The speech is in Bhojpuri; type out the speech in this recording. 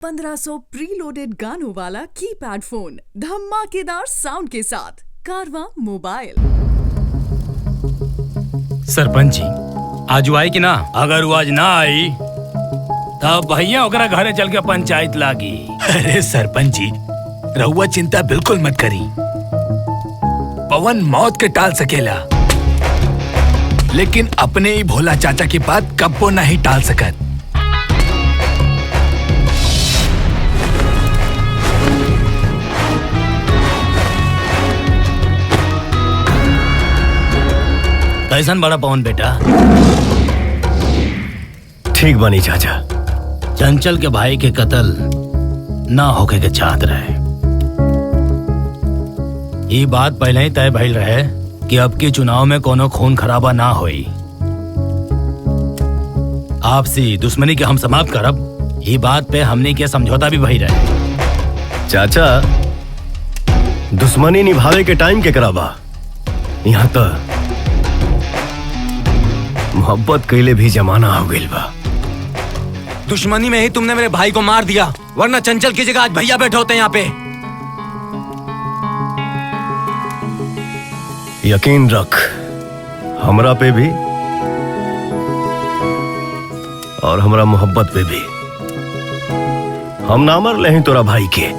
1500 प्रीलोडेड गानों वाला कीपैड फोन धमाकेदार साउंड के साथ कारवा मोबाइल। सरपंच जी आज आई कि ना? अगर वो आज ना आई तब भैया ओकरा घरे चल के पंचायत लागी। अरे सरपंच जी रहुआ चिंता बिल्कुल मत करी। पवन मौत के टाल सकेला लेकिन अपने ही भोला चाचा की बात कब्बो नहीं टाल सकत। कैसन बड़ा पवन बेटा? ठीक बनी चाचा। चंचल के भाई के कत्ल ना होके के चाहत रहे। ये बात पहले ही तय भइल रहे कि अब के चुनाव में कोनो खून खराबा ना होई। आपसी दुश्मनी के हम समाप्त करब, ये बात पे हमने के समझौता भी भई रहे। चाचा दुश्मनी निभावे के टाइम के कराबा, यहाँ तो मोहब्बत कैले भी जमाना हो गइल बा। दुश्मनी में ही तुमने मेरे भाई को मार दिया, वरना चंचल की जगह आज भैया बैठे होते यहाँ पे। यकीन रख हमरा पे भी और हमरा मोहब्बत पे भी। हम ना मर ले तोरा भाई के।